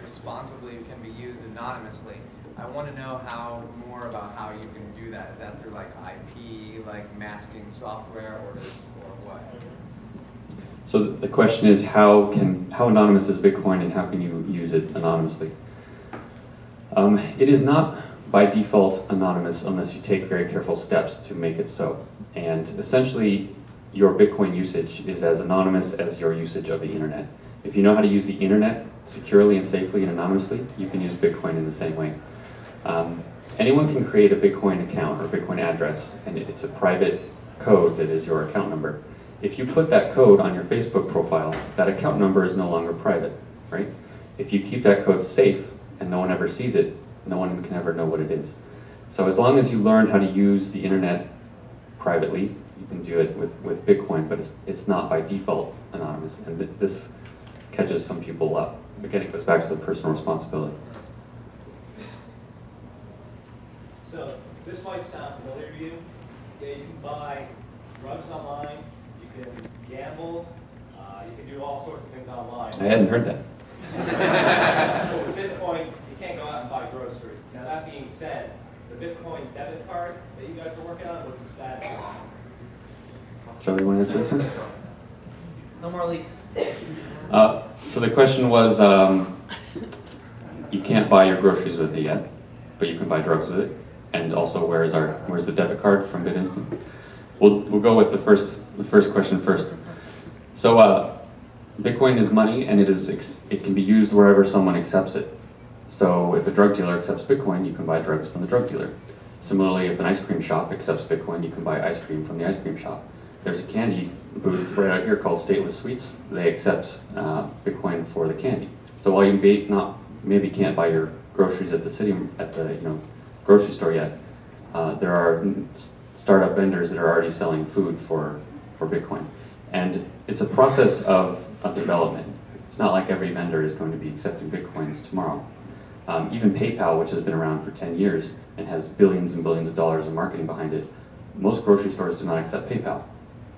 responsibly can be used anonymously. I want to know more about how you can do that. Is that through like IP, like masking software, or what? So the question is how anonymous is Bitcoin and how can you use it anonymously? It is not by default anonymous unless you take very careful steps to make it so. And essentially, your Bitcoin usage is as anonymous as your usage of the internet. If you know how to use the internet securely and safely and anonymously, you can use Bitcoin in the same way. Anyone can create a Bitcoin account or Bitcoin address, and it's a private code that is your account number. If you put that code on your Facebook profile, that account number is no longer private, right? If you keep that code safe and no one ever sees it, no one can ever know what it is. So as long as you learn how to use the internet privately, you can do it with Bitcoin, but it's not by default anonymous. And this catches some people up. Again, it goes back to the personal responsibility. So this might sound familiar to you. Yeah, you can buy drugs online, you can gamble, you can do all sorts of things online. I hadn't heard that. Well, with Bitcoin, you can't go out and buy groceries. Now that being said, the Bitcoin debit card that you guys are working on, what's the status? Charlie, you want to answer this one? No more leaks. So the question was, you can't buy your groceries with it yet, but you can buy drugs with it. And also, where's the debit card from BitInstant? We'll go with the first question first. So Bitcoin is money, and it can be used wherever someone accepts it. So if a drug dealer accepts Bitcoin, you can buy drugs from the drug dealer. Similarly, if an ice cream shop accepts Bitcoin, you can buy ice cream from the ice cream shop. There's a candy booth right out here called Stateless Sweets. They accept Bitcoin for the candy. So while you maybe can't buy your groceries at the grocery store yet, there are startup vendors that are already selling food for Bitcoin. And it's a process of development. It's not like every vendor is going to be accepting Bitcoins tomorrow. Even PayPal, which has been around for 10 years and has billions and billions of dollars of marketing behind it, most grocery stores do not accept PayPal,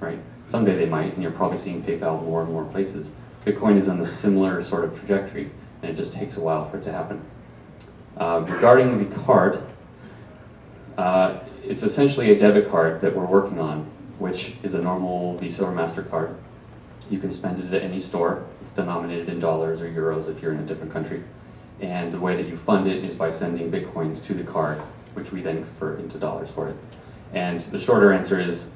right? Someday they might, and you're probably seeing PayPal more and more places. Bitcoin is on a similar sort of trajectory, and it just takes a while for it to happen. Regarding the card, it's essentially a debit card that we're working on, which is a normal Visa or MasterCard. You can spend it at any store. It's denominated in dollars or euros if you're in a different country. And the way that you fund it is by sending Bitcoins to the card, which we then convert into dollars for it. And the short answer is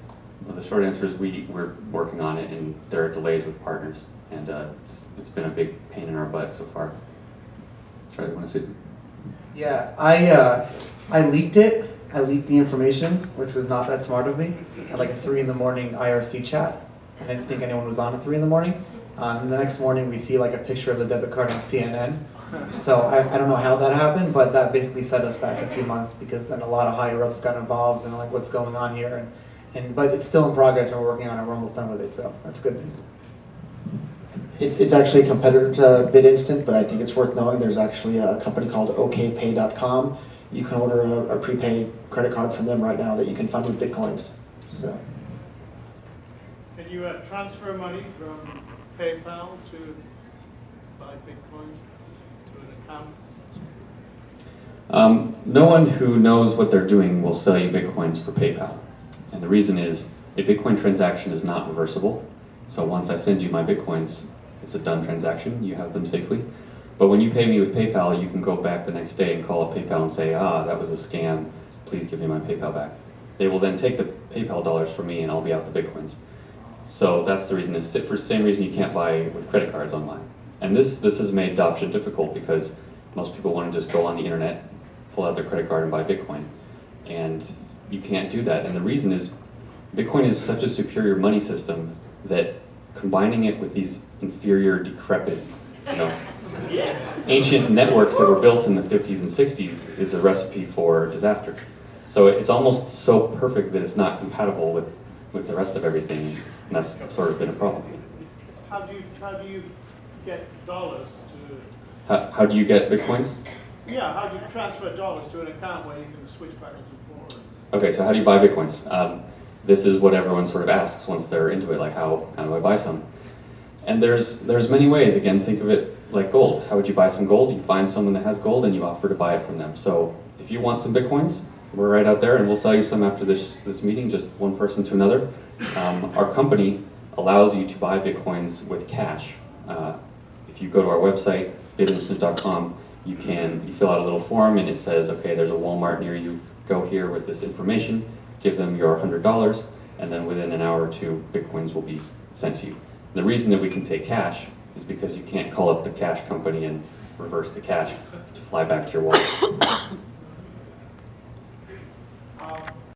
we're working on it, and there are delays with partners. And it's been a big pain in our butt so far. Charlie, you want to say something? Yeah, I leaked it. I leaked the information, which was not that smart of me, at like a 3 in the morning IRC chat. I didn't think anyone was on at 3 in the morning. And the next morning we see like a picture of the debit card on CNN. So I don't know how that happened, but that basically set us back a few months because then a lot of higher ups got involved and like what's going on here. But it's still in progress and we're working on it. We're almost done with it, so that's good news. It's actually a competitor to BitInstant, but I think it's worth knowing there's actually a company called OKPay.com. You can order a prepaid credit card from them right now that you can fund with Bitcoins. So. Can you transfer money from PayPal to buy Bitcoin to an account? No one who knows what they're doing will sell you Bitcoins for PayPal. And the reason is a Bitcoin transaction is not reversible. So once I send you my Bitcoins, it's a done transaction. You have them safely. But when you pay me with PayPal, you can go back the next day and call up PayPal and say, that was a scam. Please give me my PayPal back. They will then take the PayPal dollars from me and I'll be out the Bitcoins. So that's the reason. It's for the same reason you can't buy with credit cards online. And this has made adoption difficult because most people want to just go on the internet, pull out their credit card and buy Bitcoin. And you can't do that. And the reason is Bitcoin is such a superior money system that combining it with these inferior, decrepit, ancient networks that were built in the 50s and 60s is a recipe for disaster. So it's almost so perfect that it's not compatible with the rest of everything, and that's sort of been a problem. How do you get dollars to? How do you get Bitcoins? Yeah, how do you transfer dollars to an account where you can switch backwards and forwards? Okay, so how do you buy Bitcoins? This is what everyone sort of asks once they're into it, like how do I buy some? And there's many ways. Again, think of it like gold. How would you buy some gold? You find someone that has gold and you offer to buy it from them. So if you want some Bitcoins, we're right out there and we'll sell you some after this meeting, just one person to another. Our company allows you to buy Bitcoins with cash. If you go to our website, bitinstant.com, you fill out a little form and it says, okay, there's a Walmart near you, go here with this information, give them your $100, and then within an hour or two, Bitcoins will be sent to you. And the reason that we can take cash is because you can't call up the cash company and reverse the cash to fly back to your wallet.